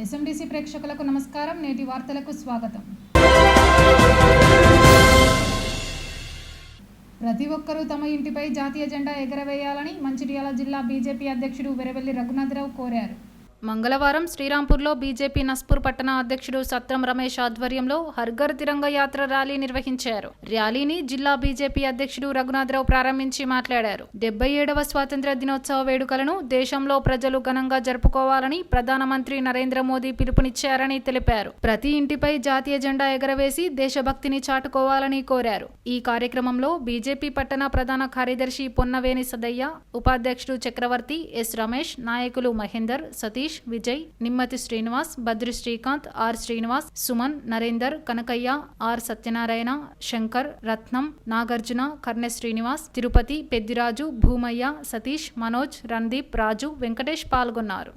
ఎస్ఎండిసి ప్రేక్షకులకు నమస్కారం. నేటి వార్తలకు స్వాగతం. ప్రతి ఒక్కరూ తమ ఇంటిపై జాతీయ జెండా ఎగరవేయాలని మంచిర్యాల జిల్లా బీజేపీ అధ్యక్షుడు వెరవెల్లి రఘునాథరావు కోరారు. మంగళవారం శ్రీరాంపూర్లో బీజేపీ నస్పూర్ పట్టణ అధ్యక్షుడు సత్రం రమేష్ ఆధ్వర్యంలో హర్ఘర్ తిరంగ యాత్ర ర్యాలీ నిర్వహించారు. ర్యాలీని జిల్లా బీజేపీ అధ్యక్షుడు రఘునాథరావు ప్రారంభించి మాట్లాడారు. 77వ స్వాతంత్ర్య దినోత్సవ వేడుకలను దేశంలో ప్రజలు ఘనంగా జరుపుకోవాలని ప్రధానమంత్రి నరేంద్ర మోదీ పిలుపునిచ్చారని తెలిపారు. ప్రతి ఇంటిపై జాతీయ జెండా ఎగరవేసి దేశభక్తిని చాటుకోవాలని కోరారు. ఈ కార్యక్రమంలో బీజేపీ పట్టణ ప్రధాన కార్యదర్శి పొన్నవేని సదయ్య, ఉపాధ్యక్షుడు చక్రవర్తి, ఎస్ రమేష్, నాయకులు మహేందర్, సతీష్, విజయ్, నిమ్మతి శ్రీనివాస్, బద్రి శ్రీకాంత్, ఆర్ శ్రీనివాస్, సుమన్, నరేందర్, కనకయ్య, ఆర్ సత్యనారాయణ, శంకర్, రత్నం, నాగార్జున, కర్ణె శ్రీనివాస్, తిరుపతి, పెద్దిరాజు, భూమయ్య, సతీష్, మనోజ్, రణదీప్, రాజు, వెంకటేష్ పాల్గొన్నారు.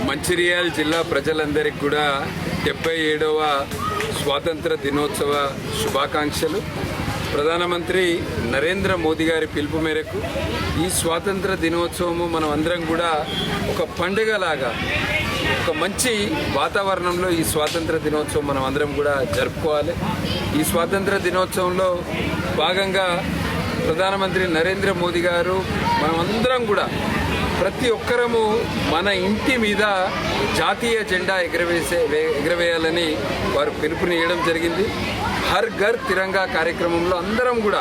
మంచిర్యాల జిల్లా ప్రజలందరికీ కూడా 77వ స్వాతంత్ర దినోత్సవ శుభాకాంక్షలు. ప్రధానమంత్రి నరేంద్ర మోదీ గారి పిలుపు మేరకు ఈ స్వాతంత్ర దినోత్సవము మనం అందరం కూడా ఒక పండుగలాగా ఒక మంచి వాతావరణంలో ఈ స్వాతంత్ర దినోత్సవం మనం అందరం కూడా జరుపుకోవాలి. ఈ స్వాతంత్ర దినోత్సవంలో భాగంగా ప్రధానమంత్రి నరేంద్ర మోదీ గారు మనం అందరం కూడా ప్రతి ఒక్కరము మన ఇంటి మీద జాతీయ జెండా ఎగరవేయాలని వారు పిలుపునియడం జరిగింది. హర్ ఘర్ తిరంగా కార్యక్రమంలో అందరం కూడా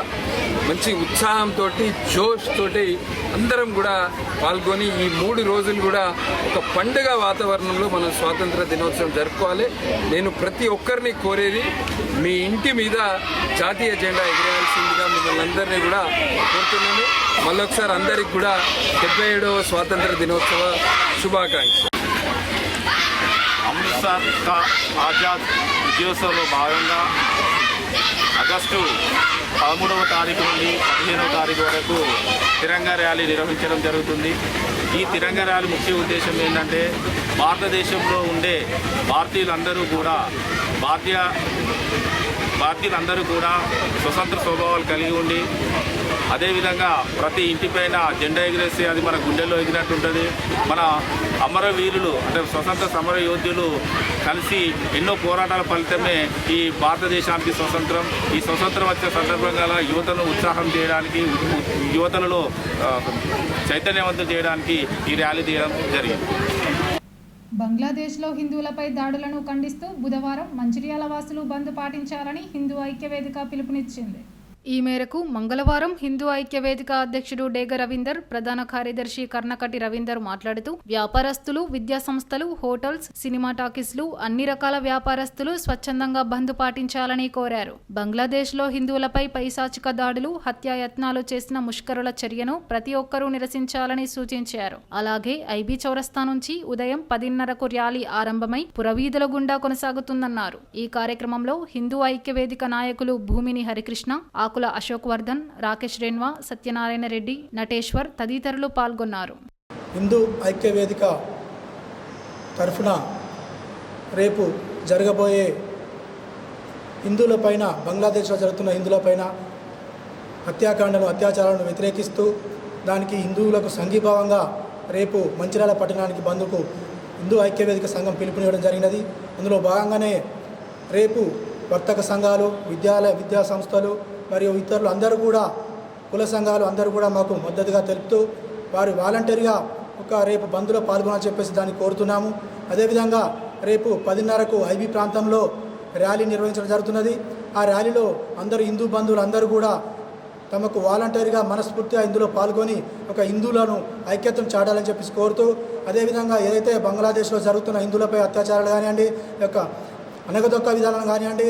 మంచి ఉత్సాహంతో, జోష్ తోటి అందరం కూడా పాల్గొని ఈ 3 రోజులు కూడా ఒక పండుగ వాతావరణంలో మనం స్వాతంత్ర దినోత్సవం జరుపుకోవాలి. నేను ప్రతి ఒక్కరిని కోరేది, మీ ఇంటి మీద జాతీయ జెండా ఎగరేయాల్సిందిగా మిమ్మల్ని అందరినీ కూడా కోరుతున్నాను. మళ్ళొకసారి అందరికి కూడా 77వ స్వాతంత్ర దినోత్సవ శుభాకాంక్షలు. అమృత్సర్ కా ఆజాద్ విజయోత్సవంలో భాగంగా ఆగస్టు 13వ తారీఖు నుండి 15వ తారీఖు వరకు తిరంగా ర్యాలీ నిర్వహించడం జరుగుతుంది. ఈ తిరంగా ర్యాలీ ముఖ్య ఉద్దేశం ఏంటంటే, భారతదేశంలో ఉండే భారతీయులందరూ కూడా స్వతంత్ర స్వభావాలు కలిగి ఉండి, అదేవిధంగా ప్రతి ఇంటిపైన జెండా ఎగిరేస్తే అది మన గుండెల్లో ఎగిరినట్టు ఉంటుంది. మన అమరవీరులు అంటే స్వతంత్ర సమర యోధులు కలిసి ఎన్నో పోరాటాల ఫలితమే ఈ భారతదేశానికి స్వతంత్రం. ఈ స్వతంత్రం వచ్చే సందర్భంగా యువతను ఉత్సాహం చేయడానికి, యువతలలో చైతన్యవంతం చేయడానికి ఈ ర్యాలీ తీయడం జరిగింది. బంగ్లాదేశ్లో హిందువులపై దాడులను ఖండిస్తూ బుధవారం మంచిర్యాల వాసులు బంద్ పాటించాలని హిందూ ఐక్యవేదిక పిలుపునిచ్చింది. ఈ మేరకు మంగళవారం హిందూ ఐక్యవేదిక అధ్యక్షుడు డేగ రవీందర్, ప్రధాన కార్యదర్శి కర్ణకటి రవీందర్ మాట్లాడుతూ, వ్యాపారస్తులు, విద్యా సంస్థలు, హోటల్స్, సినిమా టాకీస్లు, అన్ని రకాల వ్యాపారస్తులు స్వచ్ఛందంగా బంద్ పాటించాలని కోరారు. బంగ్లాదేశ్లో హిందువులపై పైశాచిక దాడులు, హత్యాయత్నాలు చేసిన ముష్కరుల చర్యను ప్రతి ఒక్కరూ నిరసించాలని సూచించారు. అలాగే ఐబీ చౌరస్తా నుంచి ఉదయం 10:30కు ర్యాలీ ఆరంభమై పురవీధుల గుండా కొనసాగుతుందన్నారు. ఈ కార్యక్రమంలో హిందూ ఐక్యవేదిక నాయకులు భూమిని హరికృష్ణ, ఆకుల అశోక్ వర్ధన్, రాకేష్ రేణ్వా, సత్యనారాయణ రెడ్డి, నటేశ్వర్ తదితరులు పాల్గొన్నారు. హిందూ ఐక్యవేదిక తరఫున రేపు జరగబోయే హిందువులపైన, బంగ్లాదేశ్లో జరుగుతున్న హిందువులపైన అత్యాచారాలను వ్యతిరేకిస్తూ దానికి హిందువులకు సంఘీభావంగా రేపు మంచిర్యాల పట్టణానికి బంద్కు హిందూ ఐక్యవేదిక సంఘం పిలుపునివ్వడం జరిగినది. అందులో భాగంగానే రేపు వర్తక సంఘాలు, విద్యా సంస్థలు మరియు ఇతరులు అందరూ కూడా, కుల సంఘాలు అందరూ కూడా మాకు మద్దతుగా తెలుపుతూ వారు వాలంటరీగా రేపు బంద్లో పాల్గొనాలని చెప్పేసి దాన్ని కోరుతున్నాము. అదేవిధంగా రేపు 10:30కు ఐబీ ప్రాంతంలో ర్యాలీ నిర్వహించడం జరుగుతున్నది. ఆ ర్యాలీలో అందరూ హిందూ బంధువులు అందరూ కూడా తమకు వాలంటరీగా మనస్ఫూర్తిగా ఇందులో పాల్గొని హిందువులను ఐక్యతను చాటాలని చెప్పేసి కోరుతూ, అదేవిధంగా ఏదైతే బంగ్లాదేశ్లో జరుగుతున్న హిందువులపై అత్యాచారాలు కానివ్వండి, అనగదొక్క విధానాలు కానివ్వండి,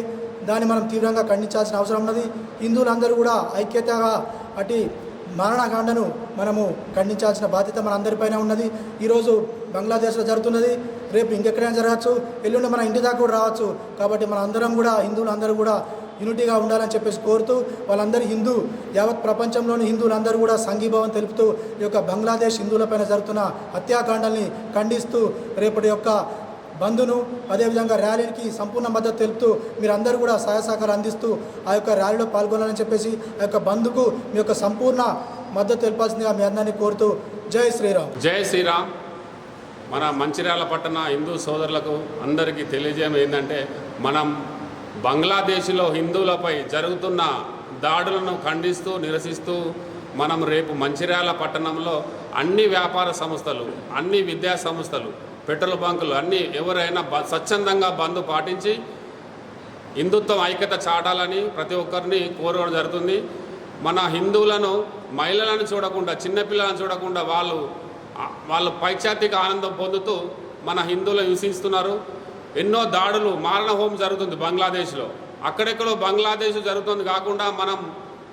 దాన్ని మనం తీవ్రంగా ఖండించాల్సిన అవసరం ఉన్నది. హిందువులందరూ కూడా ఐక్యతగా మారణకాండను మనము ఖండించాల్సిన బాధ్యత మన అందరిపైన ఉన్నది. ఈరోజు బంగ్లాదేశ్లో జరుగుతున్నది, రేపు ఇంకెక్కడైనా జరగచ్చు, ఎల్లుండి మన ఇంటి దాకా కూడా రావచ్చు. కాబట్టి మన అందరం కూడా, హిందువులు అందరూ కూడా యూనిటీగా ఉండాలని చెప్పేసి కోరుతూ, వాళ్ళందరూ యావత్ ప్రపంచంలోని హిందువులందరూ కూడా సంఘీభావం తెలుపుతూ ఈ యొక్క బంగ్లాదేశ్ హిందువులపైన జరుగుతున్న హత్యాకాండల్ని ఖండిస్తూ రేపటి యొక్క బంద్ను అదేవిధంగా ర్యాలీకి సంపూర్ణ మద్దతు తెలుపుతూ మీరందరూ కూడా సహాయ సహకారం అందిస్తూ ఆ యొక్క ర్యాలీలో పాల్గొనాలని చెప్పేసి ఆ యొక్క బంద్కు మీ యొక్క సంపూర్ణ మద్దతు తెలపాల్సిందిగా మీ అందరినీ కోరుతూ జై శ్రీరామ్. జై శ్రీరామ్. మన మంచిర్యాల పట్టణ హిందూ సోదరులకు అందరికీ తెలియజేయడం ఏంటంటే, మనం బంగ్లాదేశ్లో హిందువులపై జరుగుతున్న దాడులను ఖండిస్తూ నిరసిస్తూ మనం రేపు మంచిర్యాల పట్టణంలో అన్ని వ్యాపార సంస్థలు, అన్ని విద్యా సంస్థలు, పెట్రోల్ బంకులు అన్నీ ఎవరైనా స్వచ్ఛందంగా బంద్ పాటించి హిందుత్వం ఐక్యత చాటాలని ప్రతి ఒక్కరిని కోరడం జరుగుతుంది. మన హిందువులను, మహిళలను చూడకుండా, చిన్నపిల్లలను చూడకుండా వాళ్ళు పైచాతిక ఆనందం పొందుతూ మన హిందువులను హింసిస్తున్నారు. ఎన్నో దాడులు, మారణ హోమం జరుగుతుంది బంగ్లాదేశ్లో. అక్కడెక్కడో బంగ్లాదేశ్ జరుగుతుంది కాకుండా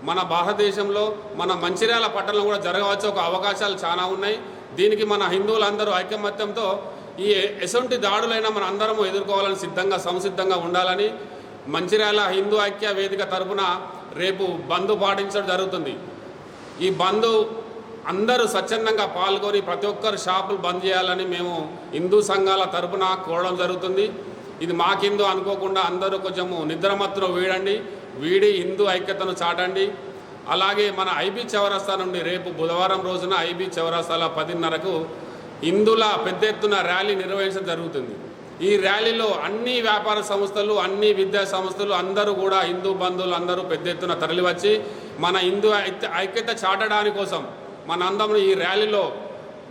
మన భారతదేశంలో, మన మంచిర్యాల పట్టణంలో కూడా జరగవచ్చు ఒక అవకాశాలు చాలా ఉన్నాయి. దీనికి మన హిందువులందరూ ఐకమత్యంతో ఎటువంటి దాడులైనా మన అందరము ఎదుర్కోవాలని సంసిద్ధంగా ఉండాలని మంచిర్యాల హిందూ ఐక్య వేదిక తరఫున రేపు బంద్ పాటించడం జరుగుతుంది. ఈ బంద్ అందరూ స్వచ్ఛందంగా పాల్గొని ప్రతి ఒక్కరు షాపులు బంద్ చేయాలని మేము హిందూ సంఘాల తరఫున కోరడం జరుగుతుంది. ఇది మాకిందు అనుకోకుండా అందరూ కొంచెము నిద్రమత్తులో వీడి హిందూ ఐక్యతను చాటండి. అలాగే మన ఐబీ చౌరస్తా నుండి రేపు బుధవారం రోజున ఐబీ చౌరస్తాలో 10:30కు హిందువుల పెద్ద ఎత్తున ర్యాలీ నిర్వహించడం జరుగుతుంది. ఈ ర్యాలీలో అన్ని వ్యాపార సంస్థలు, అన్ని విద్యా సంస్థలు అందరూ కూడా, హిందూ బంధువులు అందరూ పెద్ద ఎత్తున తరలివచ్చి మన హిందూ ఐక్యత చాటడానికి కోసం మనందరం ఈ ర్యాలీలో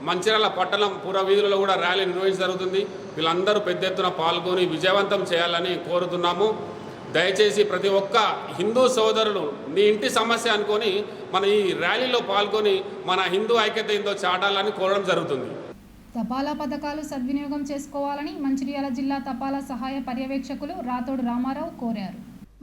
మంచిర్యాల పట్టణం పురవీధులలో కూడా ర్యాలీ నిర్వహించడం జరుగుతుంది. వీళ్ళందరూ పెద్ద ఎత్తున పాల్గొని విజయవంతం చేయాలని కోరుతున్నాము. దయచేసి ప్రతి ఒక్క హిందూ సోదరులు నీ ఇంటి సమస్య అనుకొని మన ఈ ర్యాలీలో పాల్గొని మన హిందూ ఐక్యత ఏందో చాటాలని కోరడం జరుగుతుంది. తపాలా పథకాలు సద్వినియోగం చేసుకోవాలని మంచిర్యాల జిల్లా తపాలా సహాయ పర్యవేక్షకులు రాతోడు రామారావు కోరారు.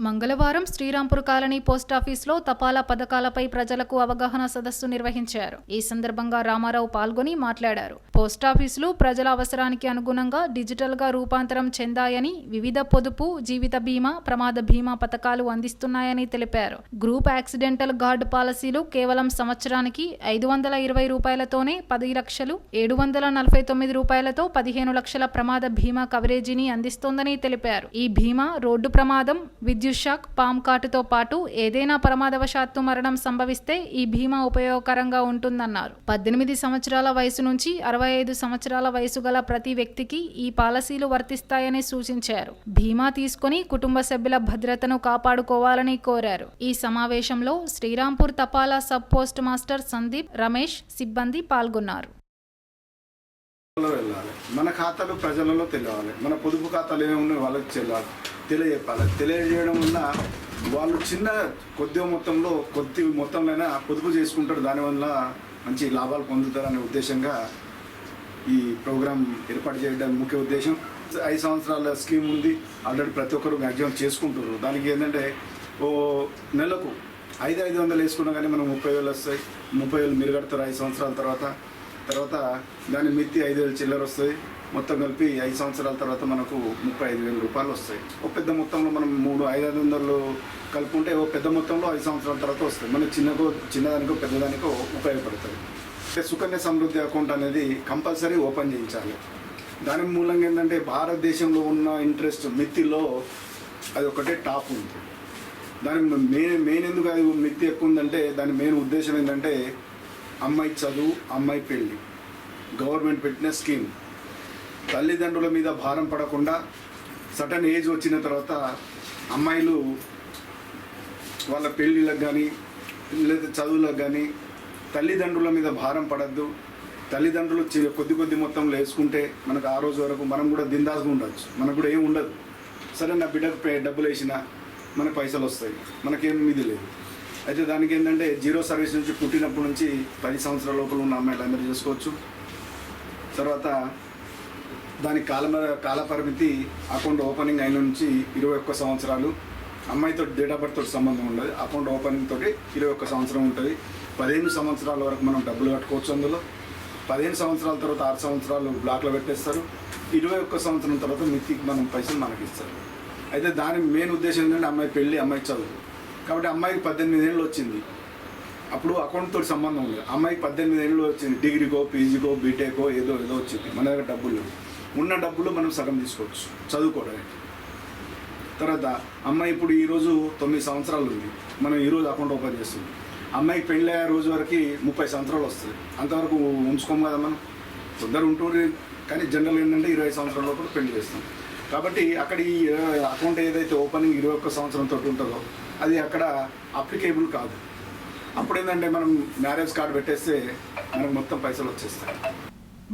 మంగళవారం శ్రీరాంపూర్ కాలనీ పోస్టాఫీస్లో తపాలా పథకాలపై ప్రజలకు అవగాహన సదస్సు నిర్వహించారు. ఈ సందర్భంగా రామారావు పాల్గొని మాట్లాడారు. పోస్టాఫీసులు ప్రజల అవసరానికి అనుగుణంగా డిజిటల్గా రూపాంతరం చెందాయని, వివిధ పొదుపు, జీవిత బీమా, ప్రమాద బీమా పథకాలు అందిస్తున్నాయని తెలిపారు. గ్రూప్ యాక్సిడెంటల్ గార్డ్ పాలసీలు కేవలం సంవత్సరానికి 520 రూపాయలతోనే 10 లక్షలు, 749 రూపాయలతో 15 లక్షల ప్రమాద బీమా కవరేజీని అందిస్తోందని తెలిపారు. ఈ బీమా రోడ్డు ప్రమాదం, విద్యుత్ షాక్, పామ్ కాటుతో పాటు ఏదైనా ప్రమాదవశాత్తు మరణం సంభవిస్తే ఈ బీమా ఉపయోగకరంగా ఉంటుందన్నారు. 18 సంవత్సరాల వయసు నుంచి 65 సంవత్సరాల వయసు గల ప్రతి వ్యక్తికి ఈ పాలసీలు వర్తిస్తాయని సూచించారు. బీమా తీసుకుని కుటుంబ సభ్యుల భద్రతను కాపాడుకోవాలని కోరారు. ఈ సమావేశంలో శ్రీరాంపూర్ తపాలా sub post master Sandeep, Ramesh సిబ్బంది పాల్గొన్నారు. వెళ్ళాలి, మన ఖాతాలు ప్రజలలో తెలియాలి, మన పొదుపు ఖాతాలు ఏమున్నాయి వాళ్ళకి తెలియజెప్పాలి. తెలియజేయడం వల్ల వాళ్ళు కొద్ది మొత్తంలో పొదుపు చేసుకుంటారు, దానివల్ల మంచి లాభాలు పొందుతారనే ఉద్దేశంగా ఈ ప్రోగ్రాం ఏర్పాటు చేయడం ముఖ్య ఉద్దేశం. 5 సంవత్సరాల స్కీమ్ ఉంది, ఆల్రెడీ ప్రతి ఒక్కరు మ్యాక్సిమం చేసుకుంటారు. దానికి ఏంటంటే నెలకు 500 వేసుకున్నా కానీ మనం 30,000 వస్తాయి. 30,000 మీరు కడతారు 5 సంవత్సరాల తర్వాత దాని మిత్తి 5,000 చిల్లర వస్తుంది. మొత్తం కలిపి 5 సంవత్సరాల తర్వాత మనకు 35,000 రూపాయలు వస్తాయి. ఒక పెద్ద మొత్తంలో మనం 500 కలుపుకుంటే ఓ పెద్ద మొత్తంలో 5 సంవత్సరాల తర్వాత వస్తాయి. మనకు చిన్నదానికో పెద్దదానికో ఉపయోగపడుతుంది. సుకన్య సమృద్ధి అకౌంట్ అనేది కంపల్సరీ ఓపెన్ చేయించాలి. దాని మూలంగా ఏంటంటే భారతదేశంలో ఉన్న ఇంట్రెస్ట్ మిత్తిలో అది ఒకటే టాప్ ఉంది. దాని మెయిన్ ఎందుకు అది మిత్తి ఎక్కువ ఉందంటే దాని మెయిన్ ఉద్దేశం ఏంటంటే అమ్మాయి చదువు, అమ్మాయి పెళ్ళి గవర్నమెంట్ పెట్టిన స్కీమ్. తల్లిదండ్రుల మీద భారం పడకుండా సటన్ ఏజ్ వచ్చిన తర్వాత అమ్మాయిలు వాళ్ళ పెళ్ళిళ్ళకు కానీ లేదా చదువులకు కానీ తల్లిదండ్రుల మీద భారం పడద్దు. తల్లిదండ్రులు కొద్ది మొత్తంలో వేసుకుంటే మనకు ఆ రోజు వరకు మనం కూడా దిందాసుగా ఉండొచ్చు. మనకు కూడా ఏం ఉండదు. సరే నా బిడ్డకు డబ్బులు వేసినా మనకు పైసలు వస్తాయి, మనకేం ఇది లేదు. అయితే దానికి ఏంటంటే 0 సర్వీస్ నుంచి పుట్టినప్పటి నుంచి 10 సంవత్సరాల లోపల ఉన్న అమ్మాయిలు అందరూ చేసుకోవచ్చు. తర్వాత దాని కాల పరిమితి అకౌంట్ ఓపెనింగ్ అయిన నుంచి 21 సంవత్సరాలు. అమ్మాయితో డేట్ ఆఫ్ బర్త్ తోటి సంబంధం ఉండదు. అకౌంట్ ఓపెనింగ్ తోటి 21 సంవత్సరం ఉంటుంది. 15 సంవత్సరాల వరకు మనం డబ్బులు కట్టుకోవచ్చు. అందులో 15 సంవత్సరాల తర్వాత 6 సంవత్సరాలు బ్లాక్లో పెట్టేస్తారు. 21 సంవత్సరం తర్వాత మితికి మనం పైసలు మనకి ఇస్తారు. అయితే దాని మెయిన్ ఉద్దేశం ఏంటంటే అమ్మాయి పెళ్ళి, అమ్మాయి చదువు. కాబట్టి అమ్మాయికి 18 ఏళ్ళు వచ్చింది, అప్పుడు అకౌంట్తో సంబంధం ఉంది. అమ్మాయికి 18 ఏళ్ళు వచ్చింది, డిగ్రీకో పీజీకో బీటెకో ఏదో వచ్చింది. మన దగ్గర డబ్బులు ఉన్న డబ్బులు మనం సగం తీసుకోవచ్చు చదువుకోవడానికి. తర్వాత అమ్మాయి ఇప్పుడు ఈరోజు 9 సంవత్సరాలు ఉంది, మనం ఈరోజు అకౌంట్ ఓపెన్ చేస్తుంది. అమ్మాయికి పెళ్ళి అయ్యే రోజు వరకు 30 సంవత్సరాలు వస్తుంది. అంతవరకు ఉంచుకోము కదా మనం, తొందర ఉంటుంది. కానీ జనరల్ ఏంటంటే 20 సంవత్సరాల లోపల పెళ్లి చేస్తాం. కాబట్టి అక్కడ ఈ అకౌంట్ ఏదైతే ఓపెనింగ్ 21 సంవత్సరంతో ఉంటుందో అది అక్కడ అప్లికేబుల్ కాదు. అప్పుడు ఏంటంటే మనం మ్యారేజ్ కార్డు పెట్టేస్తే మనకు మొత్తం పైసలు వచ్చేస్తాయి.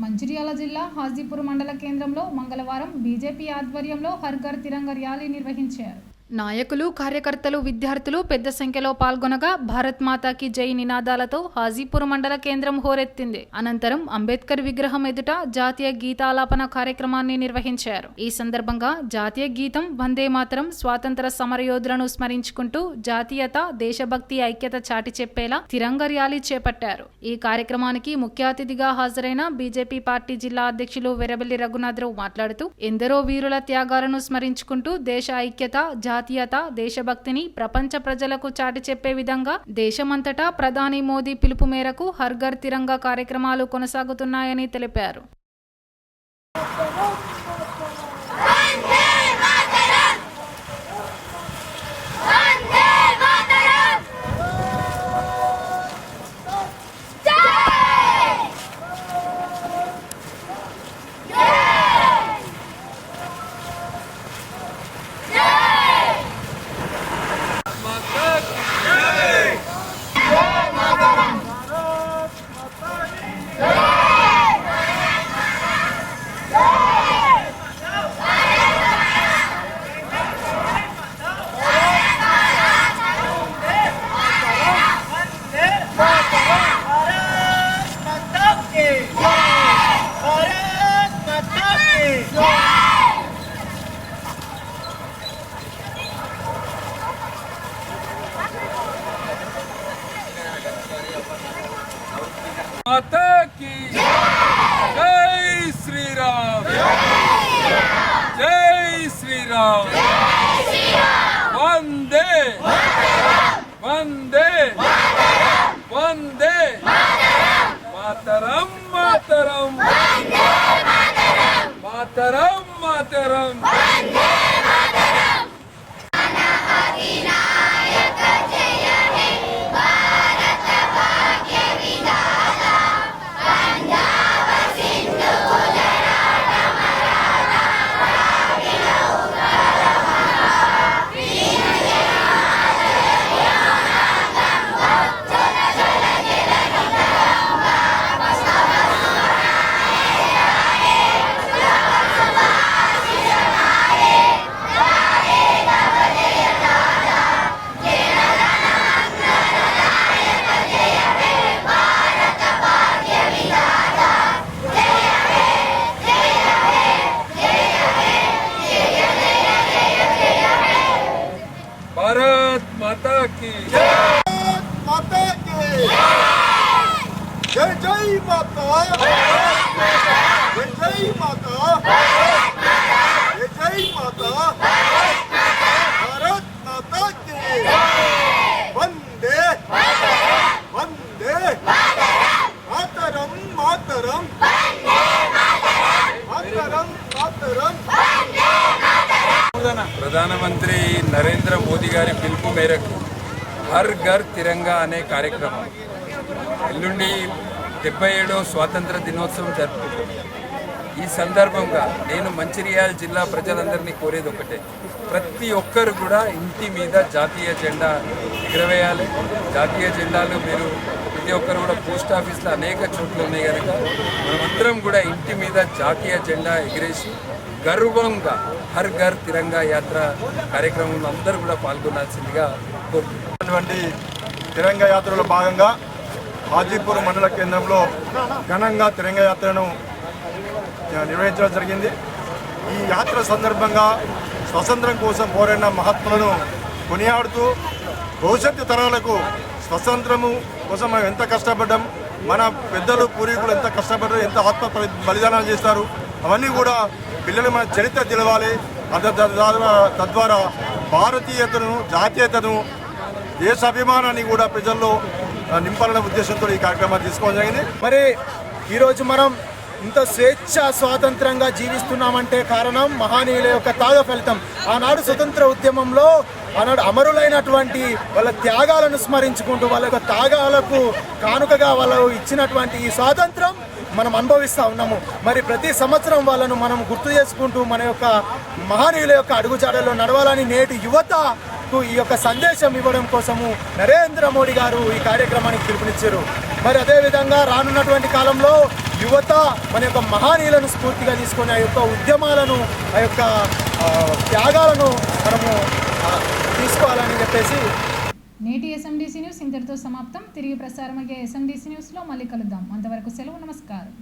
మంచిర్యాల జిల్లా హాజీపూర్ మండల కేంద్రంలో మంగళవారం బీజేపీ ఆధ్వర్యంలో హర్ ఘర్ తిరంగా ర్యాలీ నిర్వహించారు. నాయకులు, కార్యకర్తలు, విద్యార్థులు పెద్ద సంఖ్యలో పాల్గొనగా భారత్ మాతాకి జై నినాదాలతో హాజీపూర్ మండల కేంద్రం హోరెత్తింది. అనంతరం అంబేద్కర్ విగ్రహం ఎదుట జాతీయ గీతాలాపన కార్యక్రమాన్ని నిర్వహించారు. ఈ సందర్భంగా జాతీయ గీతం వందే మాతరం, స్వాతంత్ర సమరయోధులను స్మరించుకుంటూ జాతీయత, దేశభక్తి, ఐక్యత చాటి చెప్పేలా తిరంగా ర్యాలీ చేపట్టారు. ఈ కార్యక్రమానికి ముఖ్య అతిథిగా హాజరైన బీజేపీ పార్టీ జిల్లా అధ్యక్షులు వెరబెల్లి రఘునాథరావు మాట్లాడుతూ ఎందరో వీరుల త్యాగాలను స్మరించుకుంటూ దేశ ఐక్యత, జాతీయత, దేశభక్తిని ప్రపంచ ప్రజలకు చాటి చెప్పే విధంగా దేశమంతటా ప్రధాని మోదీ పిలుపు మేరకు హర్ ఘర్ తిరంగా కార్యక్రమాలు కొనసాగుతున్నాయని తెలిపారు. माता की जय श्री राम, जय श्री राम, वंदे वंदे वंदे मातरम मातरम मातरम मातरम भारत माता की माता की जय जय माता, जय जय माता, जय जय माता, भारत माता की वंदे वंदे मातरम मातरम मातरम मातरम। ప్రధానమంత్రి నరేంద్ర మోదీ గారి పిలుపు మేరకు హర్ ఘర్ తిరంగా అనే కార్యక్రమం ఎల్లుండి 77వ స్వాతంత్ర దినోత్సవం జరుపుకుంటాం. ఈ సందర్భంగా నేను మంచిర్యాల జిల్లా ప్రజలందరినీ కోరేది ఒకటే, ప్రతి ఒక్కరు కూడా ఇంటి మీద జాతీయ జెండా ఎగరవేయాలి. జాతీయ జెండాలు మీరు ప్రతి ఒక్కరు కూడా పోస్ట్ ఆఫీస్లో అనేక చోట్ల ఉన్నాయి కనుక మనమందరం కూడా ఇంటి మీద జాతీయ జెండా ఎగిరేసి గర్వంగా హర్ ఘర్ తిరంగా యాత్ర కార్యక్రమంలో అందరూ కూడా పాల్గొనాల్సిందిగా కోరుతున్నాను. తిరంగా యాత్రలో భాగంగా హాజీపూర్ మండల కేంద్రంలో ఘనంగా తిరంగా యాత్రను నిర్వహించడం జరిగింది. ఈ యాత్ర సందర్భంగా స్వతంత్రం కోసం పోరాడిన మహాత్ములను కొనియాడుతూ భవిష్యత్తు తరాలకు స్వతంత్రము కోసం మనం ఎంత కష్టపడ్డాం, మన పెద్దలు పూర్వీకులు ఎంత కష్టపడ్డారు, ఎంత ఆత్మ బలిదానాలు చేస్తారు, అవన్నీ కూడా పిల్లలు మన చరిత్ర తెలవాలి. తద్వారా భారతీయతను, జాతీయతను, దేశాభిమానాన్ని కూడా ప్రజల్లో నింపాలనే ఉద్దేశంతో ఈ కార్యక్రమాన్ని తీసుకోవడం జరిగింది. మరి ఈరోజు మనం ఇంత స్వేచ్ఛ స్వాతంత్రంగా జీవిస్తున్నామంటే కారణం మహనీయుల యొక్క త్యాగ ఫలితం. ఆనాడు స్వతంత్ర ఉద్యమంలో ఆనాడు అమరులైనటువంటి వాళ్ళ త్యాగాలను స్మరించుకుంటూ వాళ్ళ యొక్క త్యాగాలకు కానుకగా వాళ్ళు ఇచ్చినటువంటి ఈ స్వాతంత్రం మనం అనుభవిస్తూ ఉన్నాము. మరి ప్రతి సంవత్సరం వాళ్ళను మనం గుర్తు చేసుకుంటూ మన యొక్క మహనీయుల యొక్క అడుగుజాడల్లో నడవాలని నేటి యువతకు ఈ యొక్క సందేశం ఇవ్వడం కోసము నరేంద్ర మోడీ గారు ఈ కార్యక్రమానికి పిలుపునిచ్చారు. మరి అదేవిధంగా రానున్నటువంటి కాలంలో యువత మన యొక్క మహనీయులను స్ఫూర్తిగా తీసుకొని ఆ యొక్క ఉద్యమాలను, ఆ యొక్క త్యాగాలను మనము తీసుకోవాలని చెప్పేసి. నేటి ఎస్ఎండిసి న్యూస్ ఇంతటితో సమాప్తం. తిరిగి ప్రసారమయ్యే ఎస్ఎండిసి న్యూస్లో మళ్ళీ కలుద్దాం. అంతవరకు సెలవు. నమస్కారం.